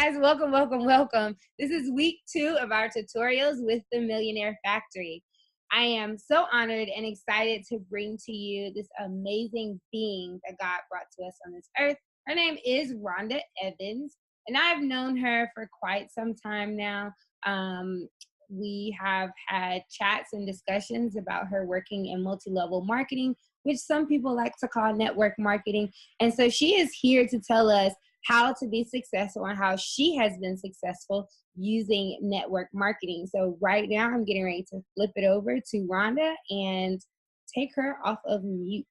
guys, welcome. This is week 2 of our tutorials with the Millionaire Factory. I am so honored and excited to bring to you this amazing being that God brought to us on this earth. Her name is Rhonda Evans, and I've known her for quite some time now. We have had chats and discussions about her working in multi-level marketing, which some people like to call network marketing. And so she is here to tell us how to be successful and how she has been successful using network marketing. So right now I'm getting ready to flip it over to Rhonda and take her off of mute.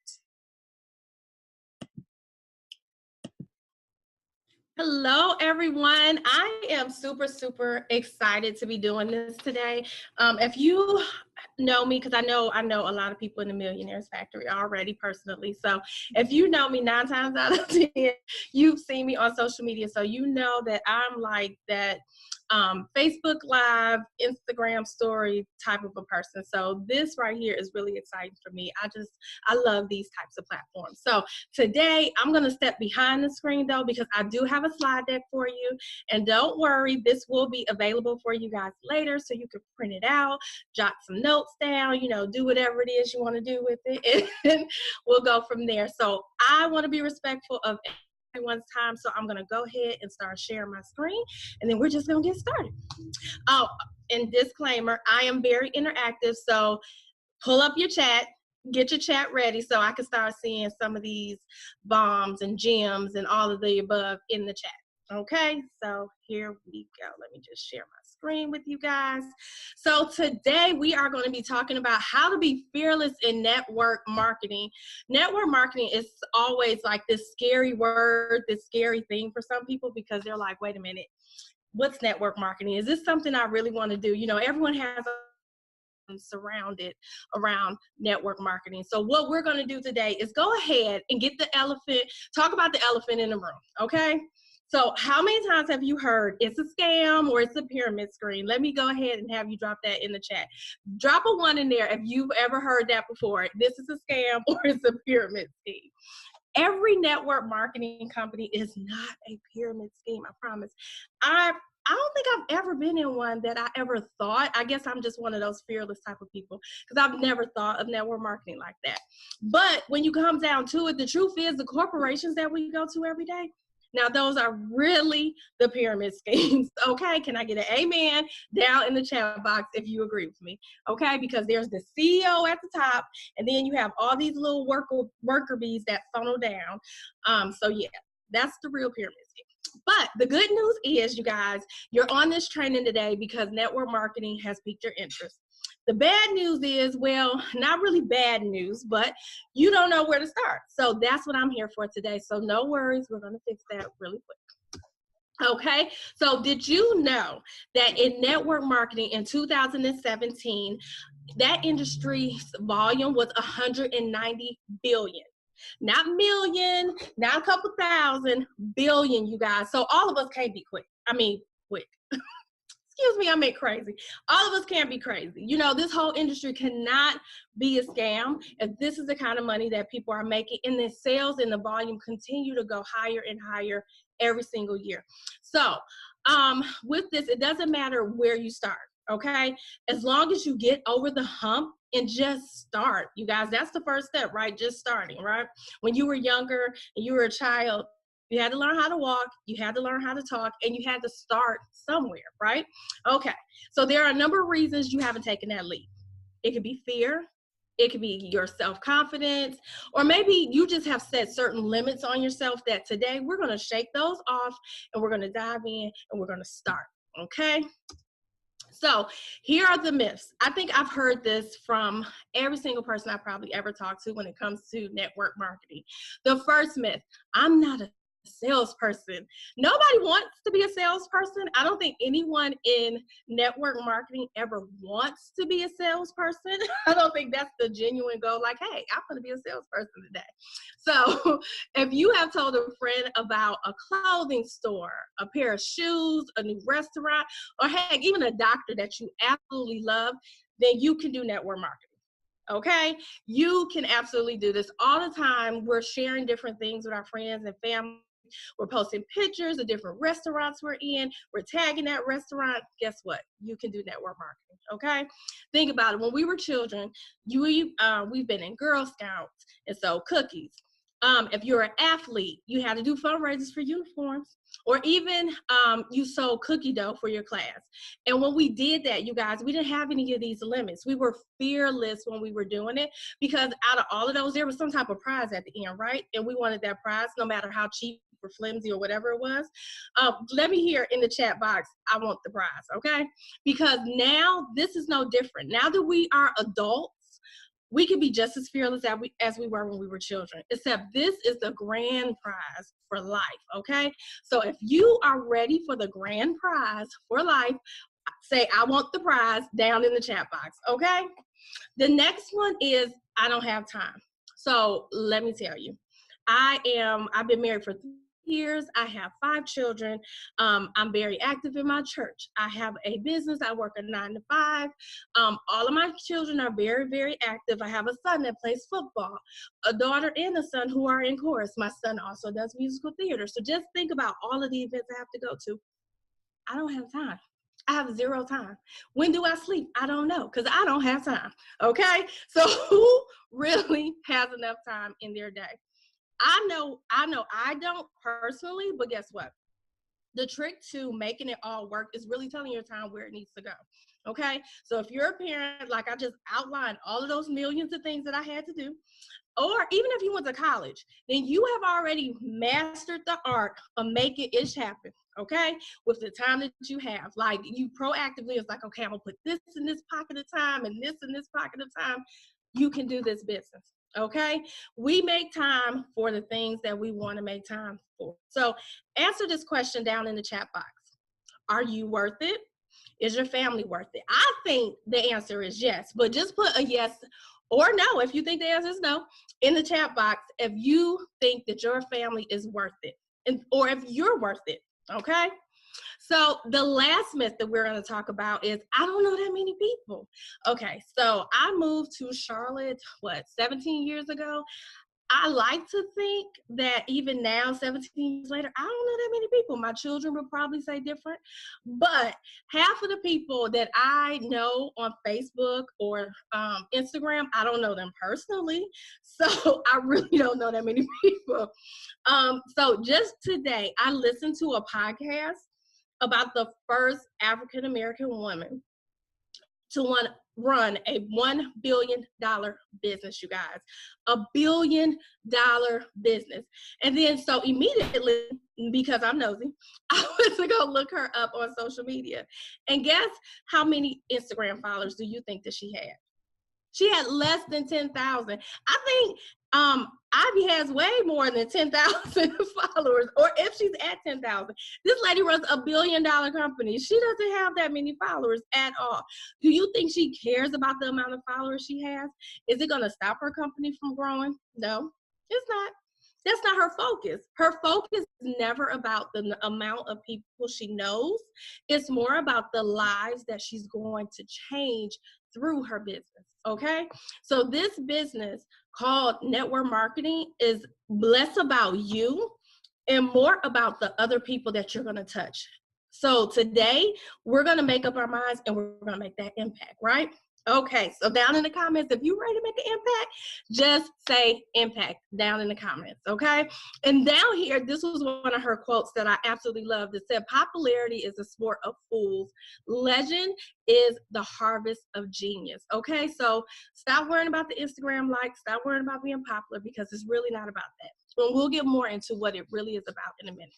Hello, everyone. I am super excited to be doing this today. If you know me, because I know a lot of people in the Millionaires Factory already personally. So if you know me 9 times out of 10, you've seen me on social media. So you know that I'm like that Facebook Live, Instagram story type of a person. So this right here is really exciting for me. I love these types of platforms. So today I'm going to step behind the screen though, because I do have a slide deck for you. And don't worry, this will be available for you guys later so you can print it out, jot some notes down, do whatever it is you want to do with it, and we'll go from there. So I want to be respectful of everyone's time, so I'm going to go ahead and start sharing my screen, and then we're just going to get started. Oh, and disclaimer, I am very interactive, so pull up your chat, get your chat ready so I can start seeing some of these bombs and gems and all of the above in the chat. Okay, so here we go. Let me just share my screen with you guys. So today we are going to be talking about how to be fearless in network marketing. Network marketing is always like this scary word, this scary thing for some people because they're like, wait a minute, what's network marketing? Is this something I really want to do? Everyone has surrounded around network marketing. So what we're going to do today is go ahead and talk about the elephant in the room, okay? So how many times have you heard it's a scam or it's a pyramid scheme? Let me go ahead and have you drop that in the chat. Drop a 1 in there if you've ever heard that before. This is a scam or it's a pyramid scheme. Every network marketing company is not a pyramid scheme, I promise. I don't think I've ever been in one that I ever thought. I guess I'm just one of those fearless type of people because I've never thought of network marketing like that. But when you come down to it, the truth is the corporations that we go to every day, now those are really the pyramid schemes, okay? Can I get an amen down in the chat box if you agree with me, okay? Because there's the CEO at the top, and then you have all these little worker bees that funnel down. So yeah, that's the real pyramid scheme. But the good news is, you guys, you're on this training today because network marketing has piqued your interest. The bad news is, well, not really bad news, but you don't know where to start. So that's what I'm here for today. So no worries, we're going to fix that really quick. Okay, so did you know that in network marketing in 2017, that industry's volume was 190 billion? Not million, not a couple thousand, billion, you guys. So all of us can't be quick. Excuse me, I make crazy. All of us can't be crazy. This whole industry cannot be a scam if this is the kind of money that people are making, and the sales and the volume continue to go higher and higher every single year. So with this, it doesn't matter where you start, okay? As long as you get over the hump and just start. You guys, that's the first step, right? Just starting, right? When you were younger and you were a child, you had to learn how to walk, you had to learn how to talk, and you had to start somewhere, right? Okay, so there are a number of reasons you haven't taken that leap. It could be fear, it could be your self-confidence, or maybe you just have set certain limits on yourself that today we're gonna shake those off and we're gonna dive in and we're gonna start, okay? So here are the myths. I think I've heard this from every single person I probably ever talked to when it comes to network marketing. The first myth, I'm not a salesperson. Nobody wants to be a salesperson. I don't think anyone in network marketing ever wants to be a salesperson. I don't think that's the genuine goal. Like, hey, I'm going to be a salesperson today. So if you have told a friend about a clothing store, a pair of shoes, a new restaurant, or heck, even a doctor that you absolutely love, then you can do network marketing. Okay, you can absolutely do this all the time. We're sharing different things with our friends and family We're posting pictures of different restaurants we're in. We're tagging that restaurant. Guess what? You can do network marketing, okay? Think about it. When we were children, we've been in Girl Scouts, and so cookies. If you're an athlete, you had to do fundraisers for uniforms, or even you sold cookie dough for your class. And when we did that, you guys, we didn't have any of these limits. We were fearless when we were doing it, because out of all of those, there was some type of prize at the end, right? And we wanted that prize no matter how cheap or flimsy or whatever it was. Let me hear in the chat box, I want the prize, okay? Because now this is no different. Now that we are adults, we can be just as fearless as we were when we were children, except this is the grand prize for life, okay? So if you are ready for the grand prize for life, say, I want the prize down in the chat box, okay? The next one is, I don't have time. So let me tell you, I've been married for 3 years. I have 5 children. I'm very active in my church. I have a business. I work a 9 to 5. All of my children are very, very active. I have a son that plays football, a daughter and a son who are in chorus. My son also does musical theater. So just think about all of the events I have to go to. I don't have time. I have 0 time. When do I sleep? I don't know, because I don't have time, okay? So who really has enough time in their day? I know I don't personally, but guess what? The trick to making it all work is really telling your time where it needs to go, okay? So if you're a parent, like I just outlined all of those millions of things that I had to do, or even if you went to college, then you have already mastered the art of making it happen, okay? With the time that you have. Like, you proactively, it's like, okay, I'm gonna put this in this pocket of time and this in this pocket of time. You can do this business, okay? We make time for the things that we wanna make time for. So answer this question down in the chat box. Are you worth it? Is your family worth it? I think the answer is yes, but just put a yes or no, if you think the answer is no, in the chat box, if you think that your family is worth it, or if you're worth it, okay? So the last myth that we're going to talk about is, I don't know that many people. Okay, so I moved to Charlotte, 17 years ago? I like to think that even now, 17 years later, I don't know that many people. My children would probably say different, but half of the people that I know on Facebook or Instagram, I don't know them personally. So I really don't know that many people. So just today, I listened to a podcast about the first African-American woman to run a $1 billion business, you guys. $1 billion business. And then so immediately, because I'm nosy, I went to go look her up on social media. And guess how many Instagram followers do you think that she had? She had less than 10,000. I think Ivy has way more than 10,000 followers, or if she's at 10,000. This lady runs $1 billion company. She doesn't have that many followers at all. Do you think she cares about the amount of followers she has? Is it going to stop her company from growing? No, it's not. That's not her focus. Her focus is never about the amount of people she knows. It's more about the lives that she's going to change through her business, okay? So this business called network marketing is less about you and more about the other people that you're going to touch. So today, we're going to make up our minds and we're going to make that impact, right? Okay, so down in the comments, if you're ready to make an impact, just say impact down in the comments, okay? And down here, this was one of her quotes that I absolutely loved. It said, popularity is a sport of fools. Legend is the harvest of genius, okay? So stop worrying about the Instagram likes, stop worrying about being popular, because it's really not about that. And we'll get more into what it really is about in a minute.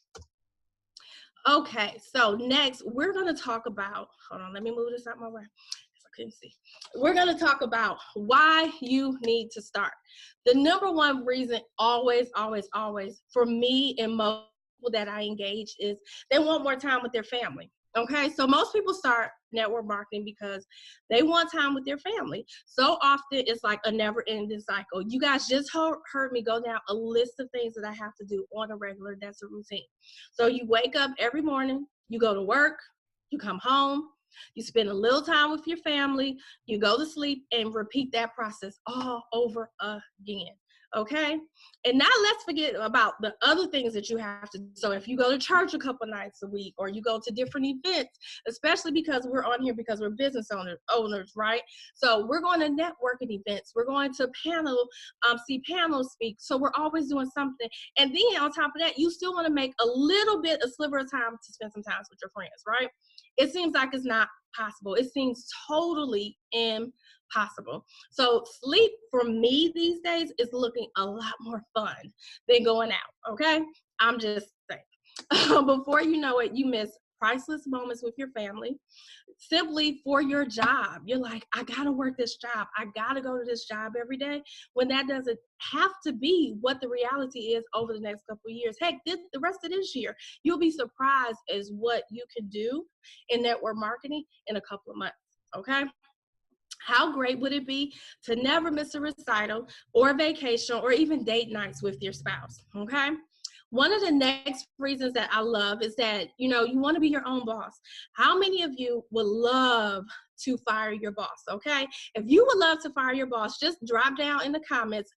Okay, so next, we're gonna talk about, hold on, let me move this out my way. Couldn't see. We're going to talk about why you need to start. The number one reason always for me and most people that I engage is they want more time with their family. Okay, so most people start network marketing because they want time with their family. So often it's like a never-ending cycle. You guys just heard me go down a list of things that I have to do on a regular. That's a routine. So you wake up every morning, you go to work, you come home, you spend a little time with your family, you go to sleep, and repeat that process all over again. Okay. And now let's forget about the other things that you have to do. So if you go to church a couple nights a week, or you go to different events, especially because we're on here because we're business owners, right? So we're going to networking events. We're going to see panels speak. So we're always doing something. And then on top of that, you still want to make a sliver of time to spend some time with your friends, right? It seems like it's not possible. It seems totally impossible. So sleep for me these days is looking a lot more fun than going out. Okay. I'm just saying. Before you know it, you miss priceless moments with your family simply for your job. You're like, I gotta work this job. I gotta go to this job every day, when that doesn't have to be what the reality is over the next couple of years. Heck, the rest of this year, you'll be surprised as what you can do in network marketing in a couple of months. Okay. How great would it be to never miss a recital or a vacation or even date nights with your spouse? Okay. One of the next reasons that I love is that, you want to be your own boss. How many of you would love to fire your boss? Okay. If you would love to fire your boss, just drop down in the comments,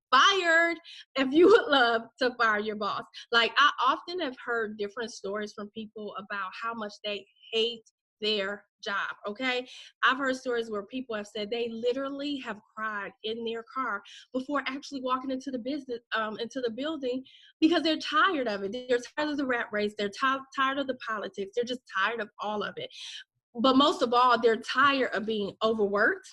fired, if you would love to fire your boss. Like, I often have heard different stories from people about how much they hate their job. Okay. I've heard stories where people have said they literally have cried in their car before actually walking into the building, because they're tired of it. They're tired of the rat race. They're tired of the politics. They're just tired of all of it. But most of all, they're tired of being overworked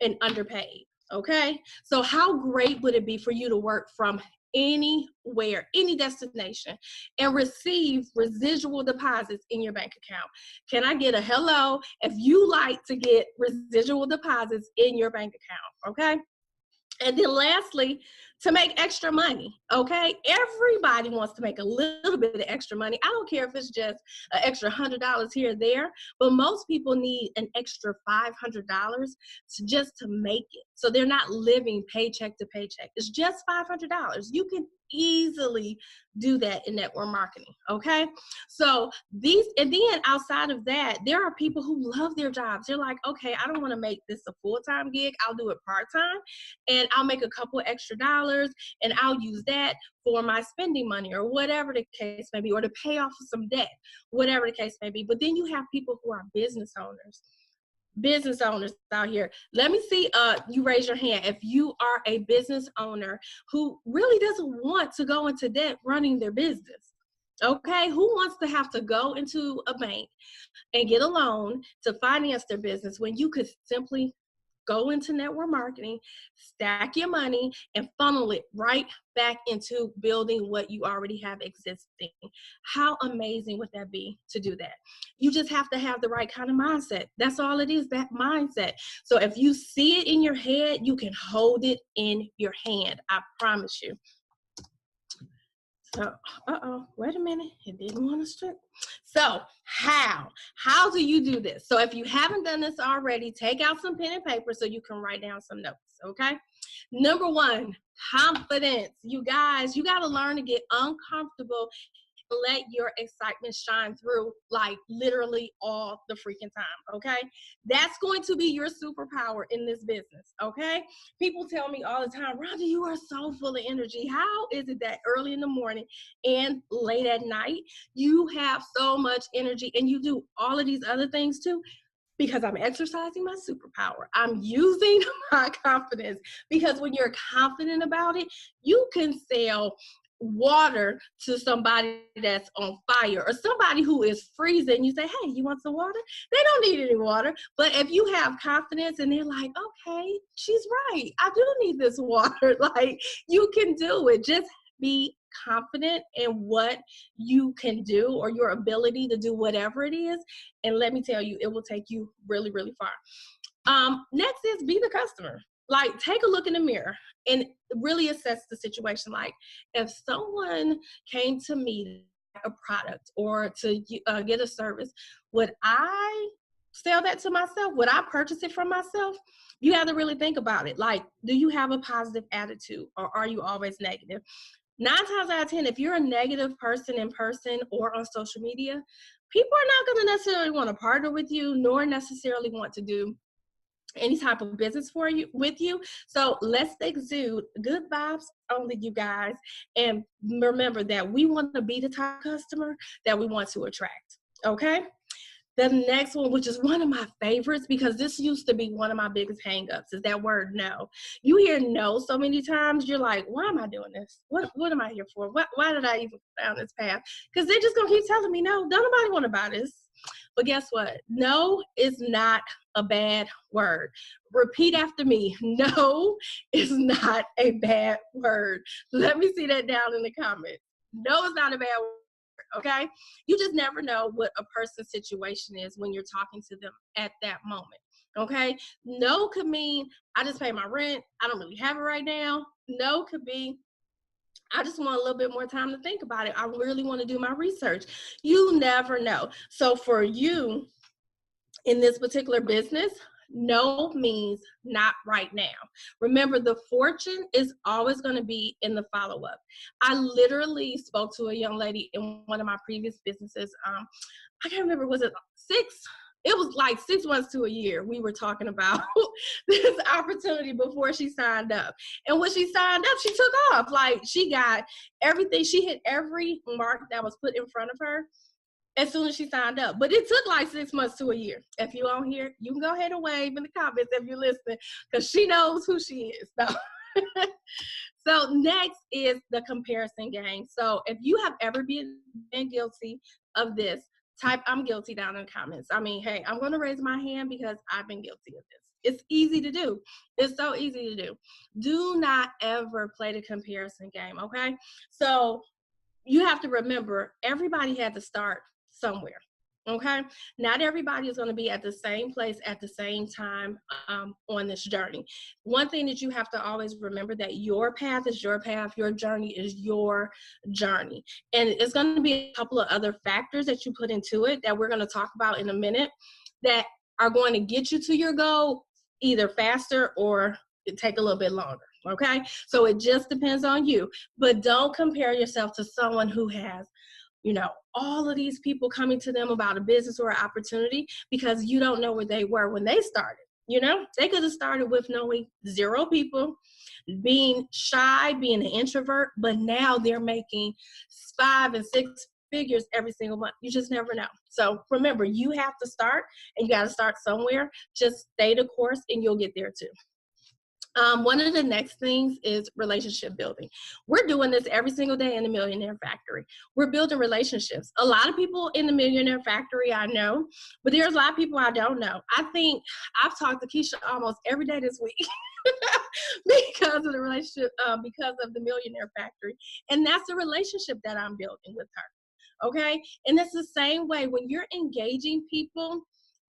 and underpaid. Okay. So how great would it be for you to work from anywhere, any destination, and receive residual deposits in your bank account? Can I get a hello if you like to get residual deposits in your bank account? Okay. And then lastly, to make extra money, okay? Everybody wants to make a little bit of extra money. I don't care if it's just an extra $100 here or there, but most people need an extra $500 just to make it. So they're not living paycheck to paycheck. It's just $500. You can easily do that in network marketing, okay? So and then outside of that, there are people who love their jobs. They're like, okay, I don't want to make this a full-time gig. I'll do it part-time, and I'll make a couple extra dollars, and I'll use that for my spending money, or whatever the case may be, or to pay off some debt, whatever the case may be. But then you have people who are business owners out here. Let me see you raise your hand if you are a business owner who really doesn't want to go into debt running their business. Okay, who wants to have to go into a bank and get a loan to finance their business when you could simply go into network marketing, stack your money, and funnel it right back into building what you already have existing? How amazing would that be to do that? You just have to have the right kind of mindset. That's all it is, that mindset. So if you see it in your head, you can hold it in your hand. I promise you. So, wait a minute. It didn't want to strip. So how do you do this? So if you haven't done this already, take out some pen and paper so you can write down some notes, okay? Number one, confidence. You guys, you got to learn to get uncomfortable. Let your excitement shine through, like literally all the freaking time, okay? That's going to be your superpower in this business, okay? People tell me all the time, Rhonda, you are so full of energy. How is it that early in the morning and late at night, you have so much energy and you do all of these other things too? Because I'm exercising my superpower. I'm using my confidence, because when you're confident about it, you can sell water to somebody that's on fire, or somebody who is freezing. You say, hey, you want some water? They don't need any water. But if you have confidence and they're like, okay, she's right, I do need this water, like, you can do it. Just be confident in what you can do, or your ability to do whatever it is, and let me tell you, it will take you really, really far. Next is be the customer. Like, take a look in the mirror and really assess the situation. Like, if someone came to me a product or to get a service, would I sell that to myself? Would I purchase it from myself? You have to really think about it. Like, do you have a positive attitude, or are you always negative? 9 times out of 10, if you're a negative person in person or on social media, people are not going to necessarily want to partner with you, nor necessarily want to do any type of business for you with you. So let's exude good vibes only, you guys. And remember that we want to be the type of customer that we want to attract. Okay. The next one, which is one of my favorites, because this used to be one of my biggest hangups, is that word no. You hear no so many times, you're like, why am I doing this? What am I here for? Why did I even go down this path? Because they're just going to keep telling me no. Don't nobody want to buy this. But guess what? No is not a bad word. Repeat after me. No is not a bad word. Let me see that down in the comments. No is not a bad word, okay? You just never know what a person's situation is when you're talking to them at that moment, okay? No could mean, I just pay my rent. I don't really have it right now. No could be, I just want a little bit more time to think about it. I really want to do my research. You never know. So for you in this particular business, no means not right now. Remember, the fortune is always going to be in the follow-up. I literally spoke to a young lady in one of my previous businesses. I can't remember, was it 6? It was like 6 months to a year. We were talking about this opportunity before she signed up. And when she signed up, she took off. Like, she got everything. She hit every mark that was put in front of her as soon as she signed up. But it took like 6 months to a year. If you on here, you can go ahead and wave in the comments if you're listening, because she knows who she is. So. So next is the comparison game. So if you have ever been guilty of this, type I'm guilty down in the comments. I mean, hey, I'm going to raise my hand because I've been guilty of this. It's easy to do. It's so easy to do. Do not ever play the comparison game, okay? So you have to remember, everybody had to start somewhere, okay? Not everybody is going to be at the same place at the same time on this journey. One thing that you have to always remember, that your path is your path, your journey is your journey. And it's going to be a couple of other factors that you put into it that we're going to talk about in a minute that are going to get you to your goal either faster or take a little bit longer. Okay, so it just depends on you. But don't compare yourself to someone who has, all of these people coming to them about a business or an opportunity, because you don't know where they were when they started. They could have started with knowing 0 people, being shy, being an introvert, but now they're making 5 and 6 figures every single month. You just never know. So remember, you have to start, and you got to start somewhere. Just stay the course and you'll get there too. One of the next things is relationship building. We're doing this every single day in the Millionaire Factory. We're building relationships. A lot of people in the Millionaire Factory I know, but there's a lot of people I don't know. I think I've talked to Keisha almost every day this week because of the relationship, because of the Millionaire Factory. And that's the relationship that I'm building with her. Okay? And it's the same way when you're engaging people,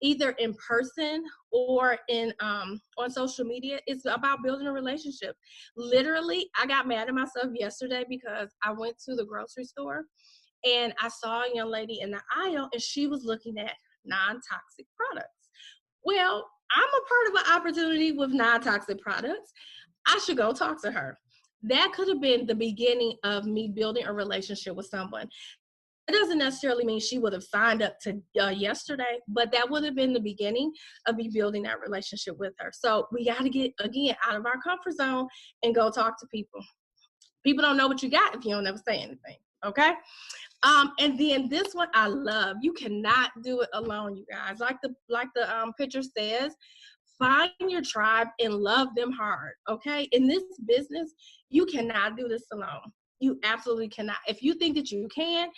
either in person or on social media. It's about building a relationship. Literally, I got mad at myself yesterday because I went to the grocery store and I saw a young lady in the aisle and she was looking at non-toxic products. Well, I'm a part of an opportunity with non-toxic products. I should go talk to her. That could have been the beginning of me building a relationship with someone. It doesn't necessarily mean she would have signed up to yesterday, but that would have been the beginning of me building that relationship with her. So we got to get, again, out of our comfort zone and go talk to people. People don't know what you got if you don't ever say anything, okay? And then this one I love. You cannot do it alone, you guys. Like the picture says, find your tribe and love them hard, okay? In this business, you cannot do this alone. You absolutely cannot. If you think that you can,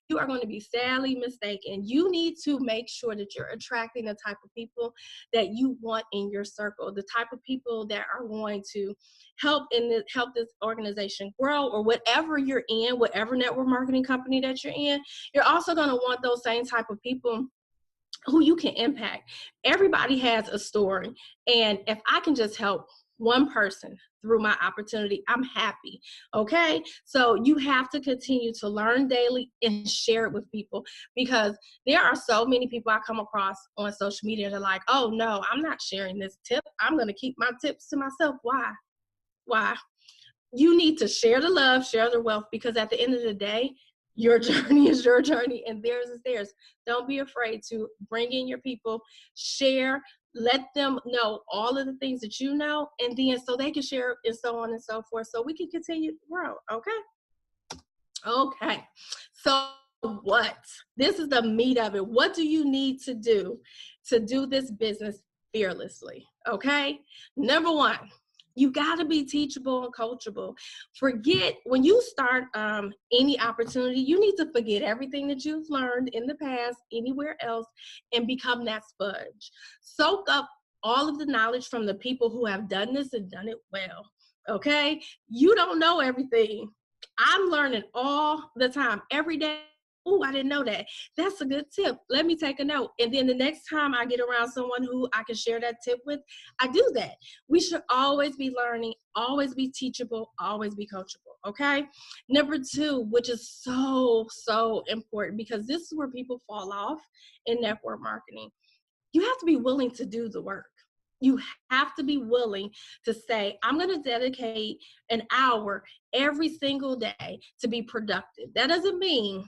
you are going to be sadly mistaken. You need to make sure that you're attracting the type of people that you want in your circle, the type of people that are going to help this organization grow, or whatever you're in, whatever network marketing company that you're in. You're also going to want those same type of people who you can impact. Everybody has a story, and if I can just help one person through my opportunity, I'm happy. Okay. So you have to continue to learn daily and share it with people, because there are so many people I come across on social media that are like, oh no, I'm not sharing this tip. I'm going to keep my tips to myself. Why? You need to share the love, share the wealth, because at the end of the day, your journey is your journey and theirs is theirs. Don't be afraid to bring in your people, share, Let them know all of the things that you know, and then so they can share and so on and so forth, so we can continue to grow. Okay. So what? This is the meat of it. What do you need to do this business fearlessly? Okay. Number one, you got to be teachable and coachable. Forget when you start any opportunity, you need to forget everything that you've learned in the past, anywhere else, and become that sponge. Soak up all of the knowledge from the people who have done this and done it well. Okay. You don't know everything. I'm learning all the time, every day. Oh, I didn't know that. That's a good tip. Let me take a note. And then the next time I get around someone who I can share that tip with, I do that. We should always be learning, always be teachable, always be coachable. Okay. Number two, which is so important, because this is where people fall off in network marketing. You have to be willing to do the work. You have to be willing to say, I'm going to dedicate an hour every single day to be productive. That doesn't mean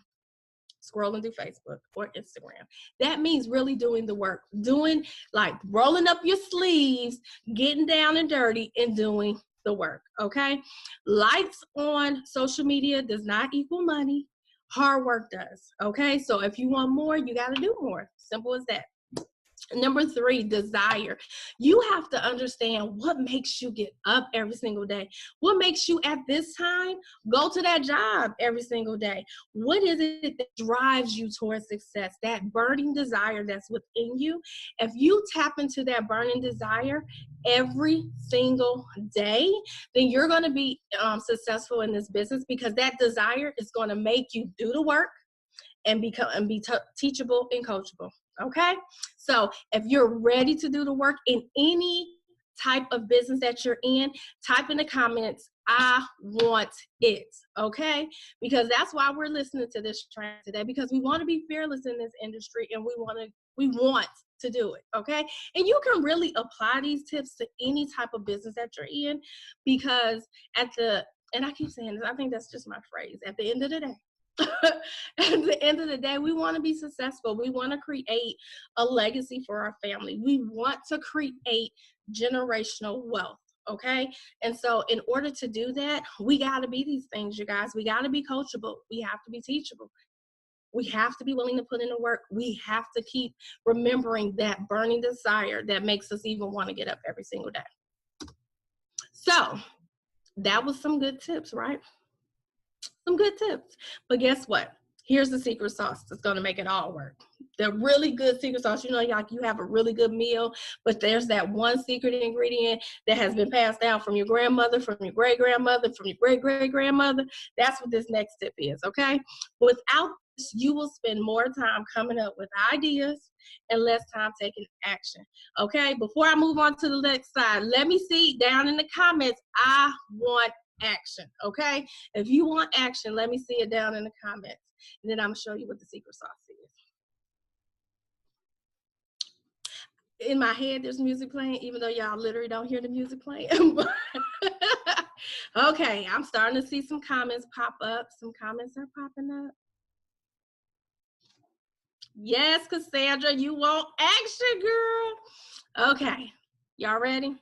scrolling through Facebook or Instagram. That means really doing the work, doing like rolling up your sleeves, getting down and dirty and doing the work. Okay. Likes on social media does not equal money. Hard work does. Okay. So if you want more, you got to do more. Simple as that. Number three, desire. You have to understand what makes you get up every single day. What makes you at this time go to that job every single day? What is it that drives you towards success? That burning desire that's within you. If you tap into that burning desire every single day, then you're going to be successful in this business, because that desire is going to make you do the work and be teachable and coachable. Okay. So if you're ready to do the work in any type of business that you're in, type in the comments, I want it. Okay. Because that's why we're listening to this trend today, because we want to be fearless in this industry, and we want to do it. Okay. And you can really apply these tips to any type of business that you're in, because and I keep saying this, I think that's just my phrase, at the end of the day, at the end of the day, we want to be successful. We want to create a legacy for our family. We want to create generational wealth. Okay. And so in order to do that, we got to be these things, you guys. We got to be coachable. We have to be teachable. We have to be willing to put in the work. We have to keep remembering that burning desire that makes us even want to get up every single day. So that was some good tips, right? Some good tips. But guess what? Here's the secret sauce that's going to make it all work. The really good secret sauce, like you have a really good meal, but there's that one secret ingredient that has been passed down from your grandmother, from your great-grandmother, from your great-great-grandmother. That's what this next tip is, okay? Without this, you will spend more time coming up with ideas and less time taking action, okay? Before I move on to the next slide, let me see down in the comments, I want action, okay? If you want action, let me see it down in the comments, and then I'm gonna show you what the secret sauce is. In my head, there's music playing, even though y'all literally don't hear the music playing. Okay, I'm starting to see some comments pop up. Some comments are popping up. Yes, Cassandra, you want action, girl. Okay, y'all ready?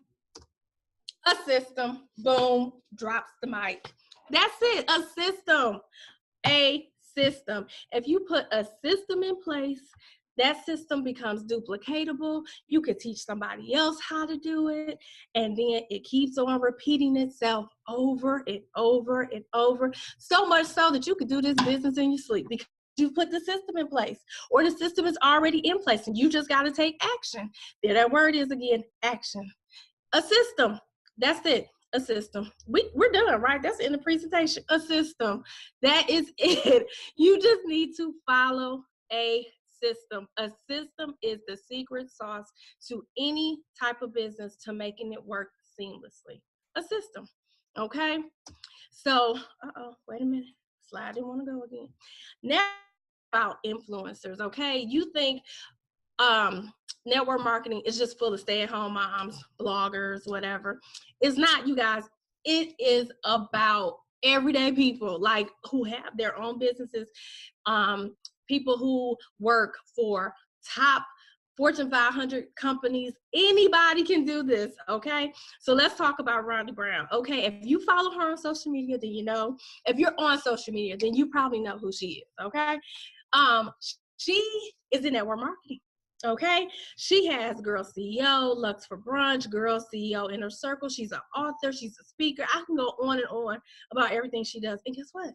A system. Boom, drops the mic. That's it, a system. A system. If you put a system in place, that system becomes duplicatable. You could teach somebody else how to do it, and then it keeps on repeating itself over and over and over, so much so that you could do this business in your sleep, because you put the system in place, or the system is already in place and you just got to take action. There that word is again, action. A system. That's it. A system. We're done, right? That's in the presentation. A system. That is it. You just need to follow a system. A system is the secret sauce to any type of business, to making it work seamlessly. A system. Okay? So, wait a minute. Slide didn't want to go again. Now about influencers, okay? You think network marketing is just full of stay-at-home moms, bloggers, whatever. It's not, you guys. It is about everyday people, like who have their own businesses, people who work for top Fortune 500 companies. Anybody can do this, okay? So let's talk about Rhonda Brown. Okay, if you follow her on social media, then you know. If you're on social media, then you probably know who she is, okay? She is in network marketing. Okay, she has Girl CEO, Lux for Brunch, Girl CEO Inner Circle. She's an author, she's a speaker. I can go on and on about everything she does. And guess what?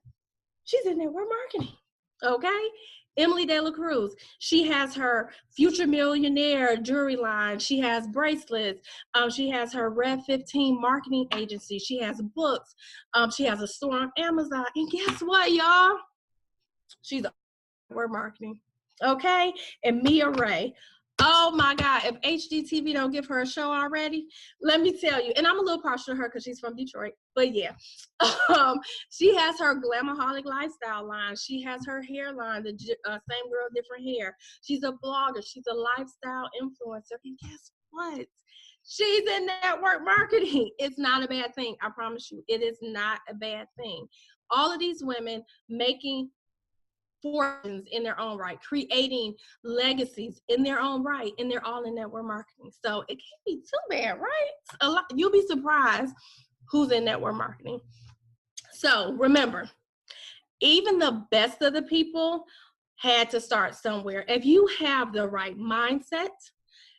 She's in network marketing. Okay, Emily De La Cruz. She has her Future Millionaire jewelry line. She has bracelets. She has her Red 15 marketing agency. She has books. She has a store on Amazon. And guess what, y'all? She's a network marketing. Okay, and Mia Ray. Oh my God, if HGTV don't give her a show already, let me tell you, and I'm a little partial to her because she's from Detroit, but yeah, she has her Glamaholic lifestyle line. She has her hair line, the same girl, different hair. She's a blogger. She's a lifestyle influencer. And guess what? She's in network marketing. It's not a bad thing. I promise you, it is not a bad thing. All of these women making fortunes in their own right, creating legacies in their own right, and they're all in network marketing. So it can't be too bad, right? You'll be surprised who's in network marketing. So remember, even the best of the people had to start somewhere. If you have the right mindset,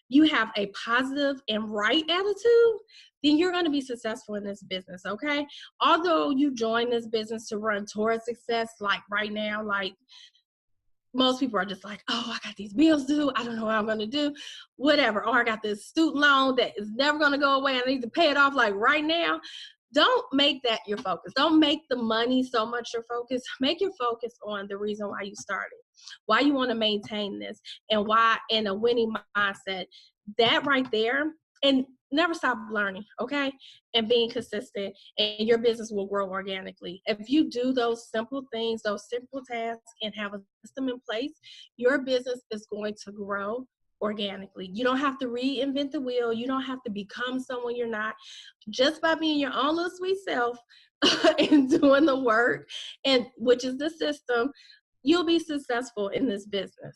you have a positive and right attitude, then you're going to be successful in this business, okay? Although you join this business to run towards success, like right now, like most people are just like, oh, I got these bills due. I don't know what I'm going to do, whatever. Or I got this student loan that is never going to go away. I need to pay it off like right now. Don't make that your focus. Don't make the money so much your focus. Make your focus on the reason why you started, why you want to maintain this, and why in a winning mindset. That right there, and never stop learning, okay? And being consistent, and your business will grow organically. If you do those simple things, those simple tasks, and have a system in place, your business is going to grow organically. You don't have to reinvent the wheel. You don't have to become someone you're not. Just by being your own little sweet self and doing the work, and which is the system, you'll be successful in this business.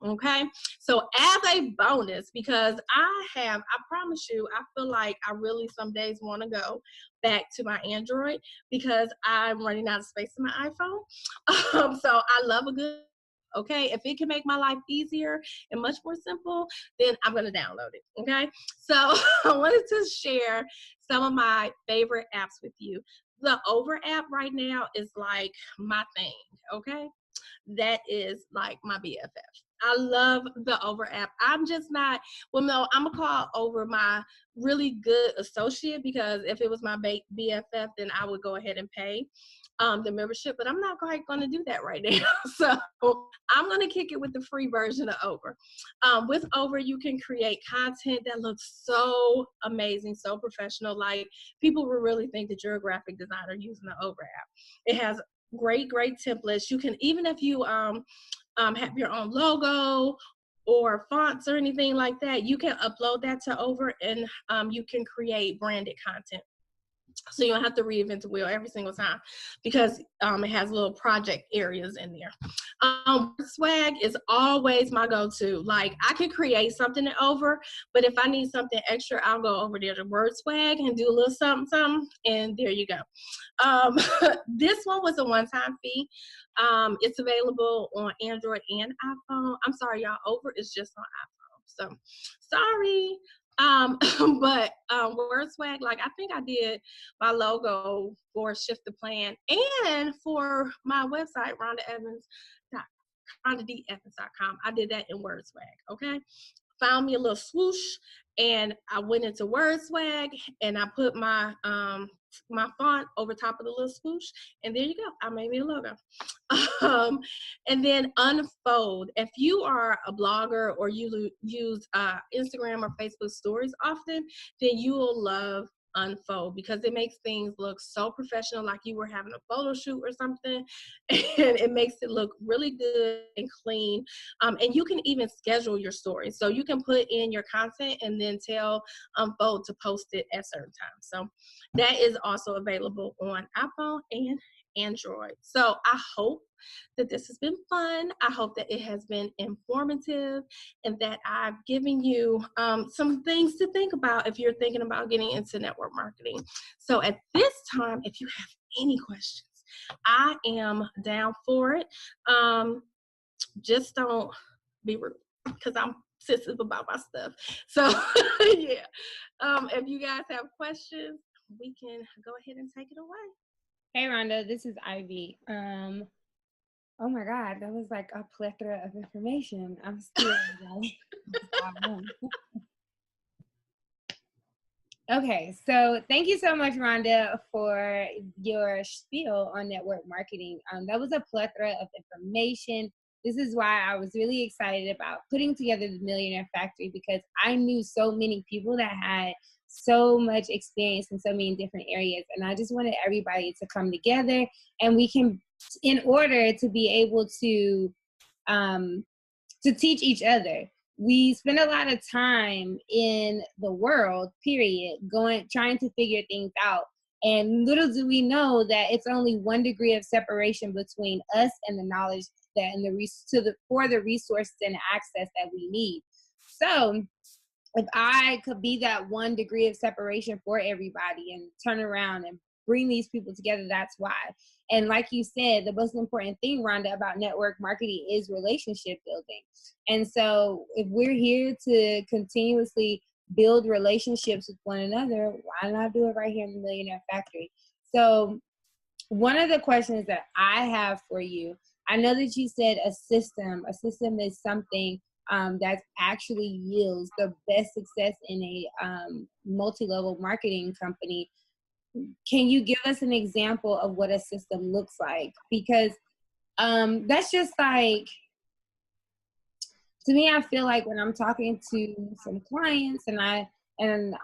Okay, so as a bonus, because I promise you, I feel like I really some days want to go back to my Android because I'm running out of space in my iPhone. So I love a good, okay, if it can make my life easier and much more simple, then I'm going to download it. Okay, so I wanted to share some of my favorite apps with you. The Over app right now is like my thing. Okay, that is like my BFF. I love the Over app. I'm just not, well, no, I'm gonna call Over my really good associate, because if it was my BFF, then I would go ahead and pay the membership, but I'm not quite gonna do that right now. So I'm gonna kick it with the free version of Over. With Over, you can create content that looks so amazing, so professional. Like people will really think that you're a graphic designer using the Over app. It has great templates. You can, even if you have your own logo or fonts or anything like that, you can upload that to Over, and you can create branded content. So you don't have to reinvent the wheel every single time, because it has little project areas in there. Swag is always my go-to. Like I can create something Over, but if I need something extra, I'll go over there to Word Swag and do a little something, and there you go. This one was a one-time fee. It's available on Android and iPhone. I'm sorry, y'all, Over is just on iPhone. So sorry. But Word Swag, like I think I did my logo for Shift the Plan and for my website, RhondaDEvans.com. I did that in Word Swag. Okay, found me a little swoosh, and I went into Word Swag, and I put my my font over top of the little swoosh, and there you go. I made me a logo. And then Unfold. If you are a blogger or you use Instagram or Facebook stories often, then you will love Unfold, because it makes things look so professional, like you were having a photo shoot or something, and it makes it look really good and clean. And you can even schedule your stories, so you can put in your content and then tell Unfold to post it at certain times. So that is also available on iPhone and Android. So I hope that this has been fun. I hope that it has been informative and that I've given you some things to think about if you're thinking about getting into network marketing. So at this time, if you have any questions, I am down for it. Just don't be rude because I'm sensitive about my stuff. So yeah, if you guys have questions, we can go ahead and take it away. Hey Rhonda, this is Ivy. Oh my God, that was like a plethora of information. I'm still Okay, so thank you so much, Rhonda, for your spiel on network marketing. That was a plethora of information. This is why I was really excited about putting together the Millionaire Factory, because I knew so many people that had so much experience in so many different areas. And I just wanted everybody to come together, and we can, in order to be able to teach each other. We spend a lot of time in the world, period, trying to figure things out. And little do we know that it's only 1 degree of separation between us and the knowledge that for the resources and access that we need. So if I could be that 1 degree of separation for everybody and turn around and bring these people together, that's why. And like you said, the most important thing, Rhonda, about network marketing is relationship building. And so if we're here to continuously build relationships with one another, why not do it right here in the Millionaire Factory? So one of the questions that I have for you, I know that you said a system. A system is something that actually yields the best success in a multi-level marketing company. Can you give us an example of what a system looks like? Because that's just like, to me, I feel like when I'm talking to some clients and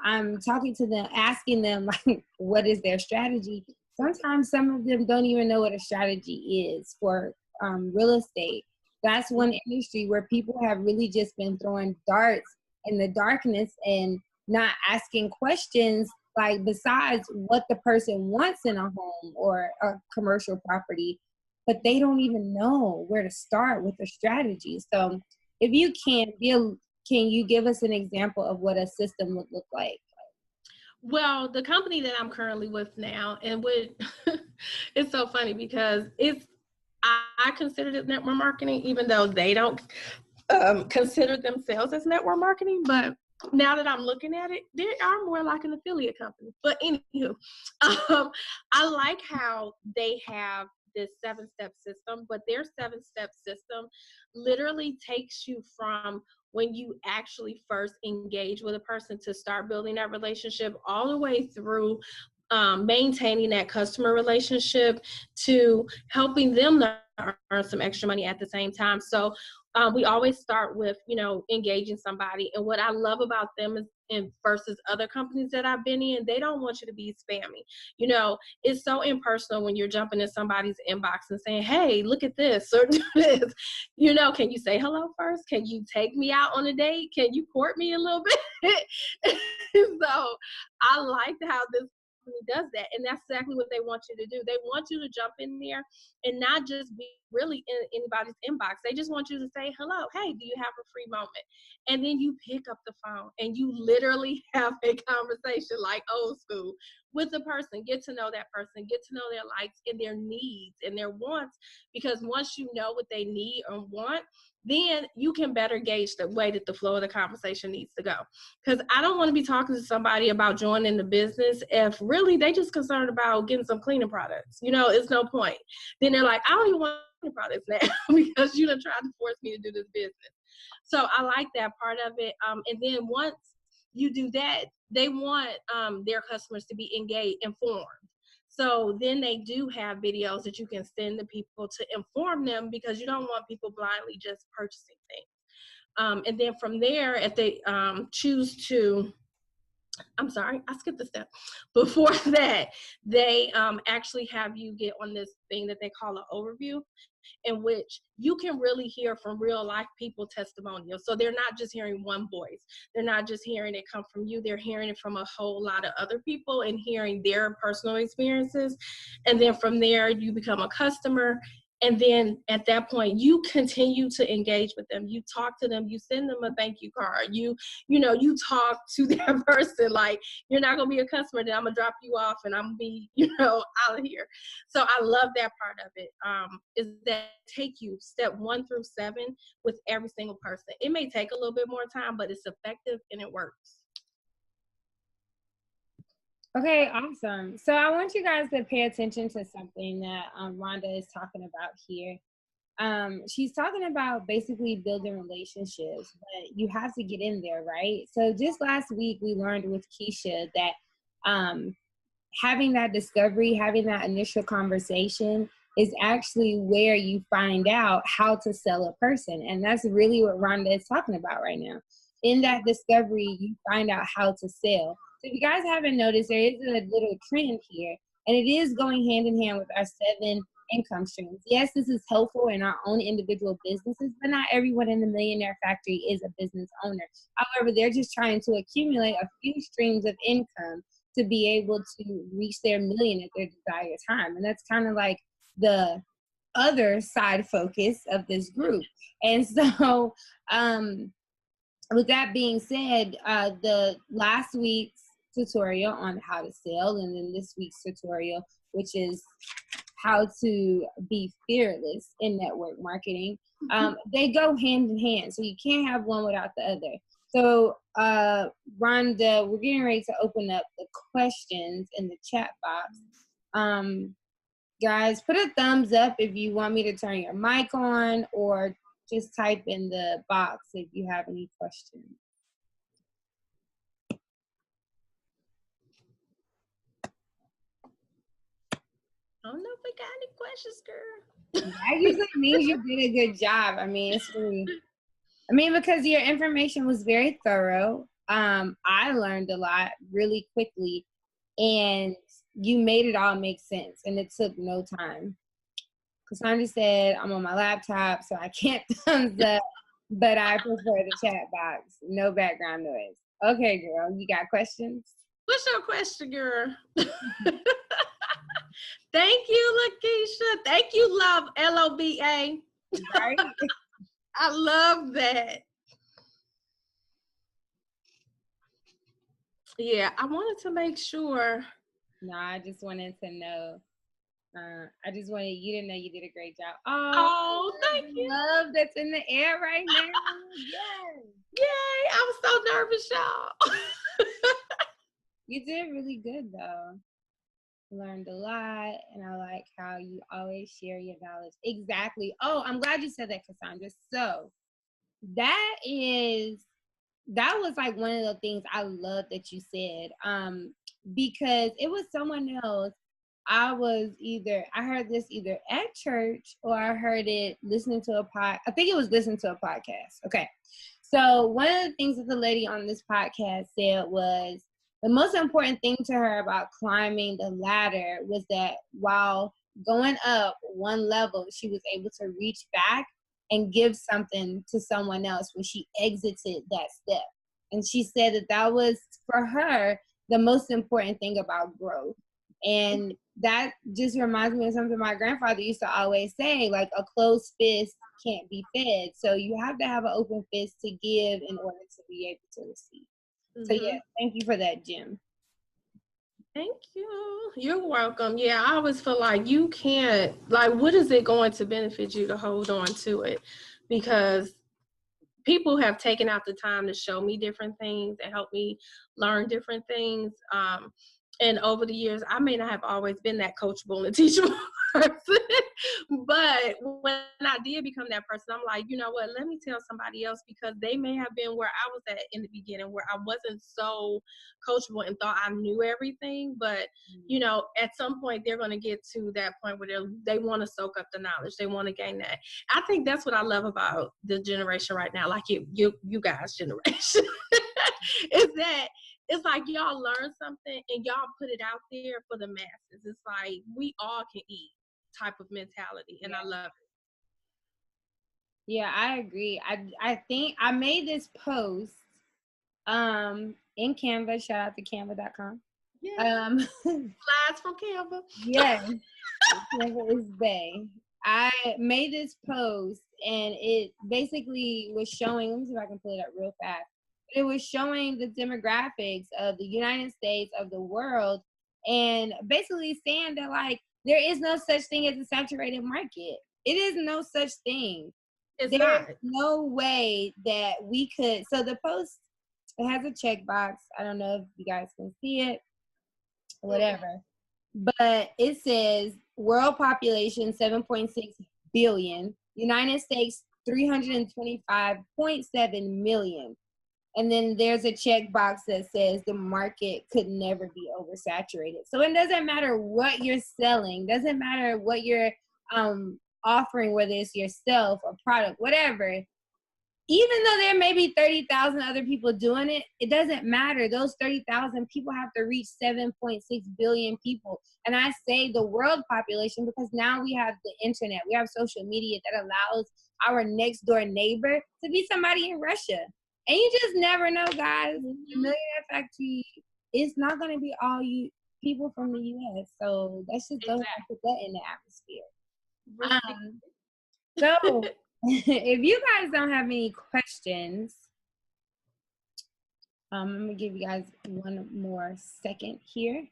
I'm talking to them, asking them like, what is their strategy? Sometimes some of them don't even know what a strategy is for real estate. That's one industry where people have really just been throwing darts in the darkness and not asking questions, like besides what the person wants in a home or a commercial property, but they don't even know where to start with a strategy. So if you can you give us an example of what a system would look like? Well, the company that I'm currently with now, and it's so funny because I consider it network marketing, even though they don't consider themselves as network marketing. But now that I'm looking at it, they are more like an affiliate company. But anywho, I like how they have this 7-step system, but their 7-step system literally takes you from when you actually first engage with a person to start building that relationship all the way through maintaining that customer relationship to helping them earn some extra money at the same time. So we always start with, engaging somebody. And what I love about them is, versus other companies that I've been in, they don't want you to be spammy. It's so impersonal when you're jumping in somebody's inbox and saying, hey, look at this or do this. Can you say hello first? Can you take me out on a date? Can you court me a little bit? So I like how this does that, and that's exactly what they want you to do. They want you to jump in there and not just be really in anybody's inbox. They just want you to say hello, hey, do you have a free moment? And then you pick up the phone and you literally have a conversation like old school with the person. Get to know that person, get to know their likes and their needs and their wants, because once you know what they need or want, then you can better gauge the way that the flow of the conversation needs to go. Because I don't want to be talking to somebody about joining the business if really they just concerned about getting some cleaning products. It's no point. Then they're like, I don't even want cleaning products now because you done tried to force me to do this business. So I like that part of it. And then once you do that, they want their customers to be engaged, informed. So then they do have videos that you can send to people to inform them, because you don't want people blindly just purchasing things. And then from there, if they choose to, I'm sorry, I skipped a step. Before that, they actually have you get on this thing that they call an overview. in which you can really hear from real life people testimonials. So they're not just hearing one voice. They're not just hearing it come from you. They're hearing it from a whole lot of other people and hearing their personal experiences. And then from there, you become a customer. And then at that point, you continue to engage with them. You talk to them. You send them a thank you card. You talk to that person. Like, you're not going to be a customer, then I'm going to drop you off and I'm going to be, out of here. So I love that part of it, is that take you step 1 through 7 with every single person. It may take a little bit more time, but it's effective and it works. Okay, awesome. So I want you guys to pay attention to something that Rhonda is talking about here. She's talking about basically building relationships, but you have to get in there, right? So just last week, we learned with Keisha that having that discovery, having that initial conversation is actually where you find out how to sell a person. And that's really what Rhonda is talking about right now. In that discovery, you find out how to sell. So if you guys haven't noticed, there is a little trend here, and it is going hand in hand with our 7 income streams. Yes, this is helpful in our own individual businesses, but not everyone in the Millionaire Factory is a business owner. However, they're just trying to accumulate a few streams of income to be able to reach their million at their desired time. And that's kind of like the other side focus of this group. And so with that being said, the last week's tutorial on how to sell, and then this week's tutorial, which is how to be fearless in network marketing, they go hand in hand. So you can't have one without the other. So Rhonda, we're getting ready to open up the questions in the chat box. Guys, put a thumbs up if you want me to turn your mic on, or just type in the box if you have any questions. I don't know if we got any questions, girl. That usually means you did a good job. I mean, it's really, because your information was very thorough. I learned a lot really quickly, and you made it all make sense, and it took no time. Cassandra said, I'm on my laptop, so I can't thumbs up, but I prefer the chat box. No background noise. Okay, girl, you got questions? What's your question, girl? Thank you, Lakeisha. Thank you, love, LOBA. Right? I love that. Yeah, I wanted to make sure. No, I just wanted to know. I just wanted you to know you did a great job. Oh, thank you. Love that's in the air right now. Yes. Yay, I'm so nervous, y'all. You did really good, though. Learned a lot, and I like how you always share your knowledge. Exactly. Oh, I'm glad you said that, Cassandra. So that was like one of the things I love that you said, because it was someone else. I heard this either at church, or I heard it listening to I think it was listening to a podcast. Okay. So one of the things that the lady on this podcast said was, the most important thing to her about climbing the ladder was that while going up one level, she was able to reach back and give something to someone else when she exited that step. And she said that was, for her, the most important thing about growth. And that just reminds me of something my grandfather used to always say, like, a closed fist can't be fed. So you have to have an open fist to give in order to be able to receive. So yeah, thank you for that, Jim. Thank you. You're welcome. Yeah, I always feel like you can't, like, what is it going to benefit you to hold on to it? Because people have taken out the time to show me different things and help me learn different things. And over the years, I may not have always been that coachable and teachable person, but when I did become that person, I'm like, you know what, let me tell somebody else, because they may have been where I was at in the beginning, where I wasn't so coachable and thought I knew everything. But, you know, at some point they're going to get to that point where they want to soak up the knowledge. They want to gain that. I think that's what I love about the generation right now, like you guys' generation, is that it's like y'all learn something and y'all put it out there for the masses. It's like we all can eat type of mentality, and I love it. Yeah, I agree. I think I made this post in Canva. Shout out to canva.com. Yeah. Slides from Canva. Yes, Canva is Bay. I made this post and it basically was showing, let me see if I can pull it up real fast. It was showing the demographics of the United States, of the world, and basically saying that like there is no such thing as a saturated market. It is no such thing. It's There's not. no way that we could. So the post, it has a checkbox. I don't know if you guys can see it, whatever. But it says world population 7.6 billion, United States 325.7 million. And then there's a checkbox that says the market could never be oversaturated. So it doesn't matter what you're selling, doesn't matter what you're offering, whether it's yourself or product, whatever. Even though there may be 30,000 other people doing it, it doesn't matter. Those 30,000 people have to reach 7.6 billion people. And I say the world population because now we have the internet, we have social media that allows our next door neighbor to be somebody in Russia. And you just never know, guys. The Millionaire Factory is not going to be all you people from the US. So let's just go ahead and put that in the atmosphere. So if you guys don't have any questions, I'm gonna give you guys one more second here.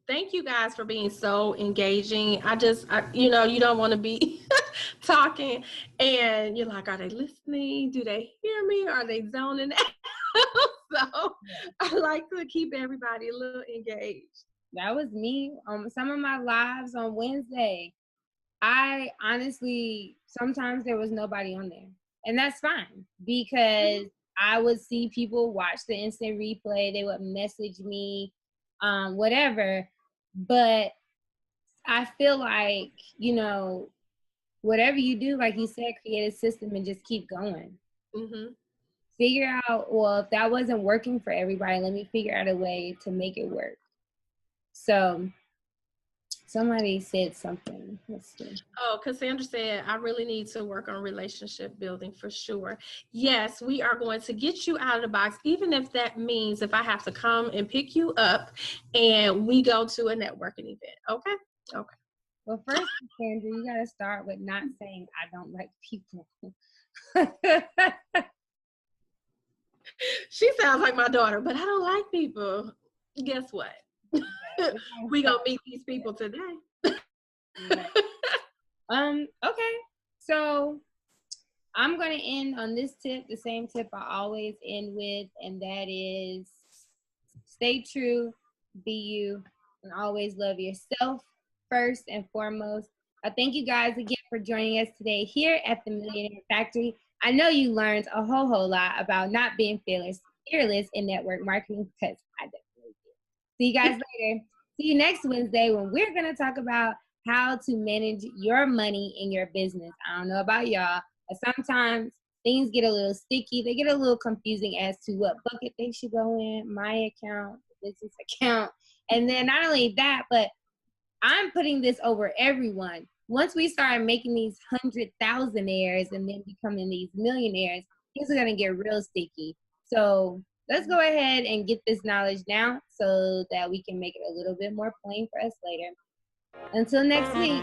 Thank you guys for being so engaging. You don't want to be talking and you're like, are they listening? Do they hear me? Are they zoning out? So I like to keep everybody a little engaged. That was me on some of my lives on Wednesday. I honestly, sometimes there was nobody on there. And that's fine because I would see people watch the instant replay. They would message me, whatever. But I feel like, whatever you do, like you said, create a system and just keep going. Figure out, well, if that wasn't working for everybody, let me figure out a way to make it work. So somebody said something. Let's see. Oh, Cassandra said, I really need to work on relationship building for sure. Yes, we are going to get you out of the box, even if that means if I have to come and pick you up and we go to a networking event. Okay? Okay. Well, first, Cassandra, you got to start with not saying, I don't like people. She sounds like my daughter, but I don't like people. Guess what? We gonna meet these people today. Okay. So I'm gonna end on this tip, the same tip I always end with, and that is stay true, be you, and always love yourself first and foremost. I thank you guys again for joining us today here at the Millionaire Factory. I know you learned a whole lot about not being fearless in network marketing because I definitely did. See you guys later. See you next Wednesday when we're going to talk about how to manage your money in your business. I don't know about y'all, but sometimes things get a little sticky. They get a little confusing as to what bucket they should go in, my account, business account. And then not only that, but I'm putting this over everyone. Once we start making these 100,000aires and then becoming these millionaires, things are going to get real sticky. So let's go ahead and get this knowledge now so that we can make it a little bit more plain for us later. Until next week.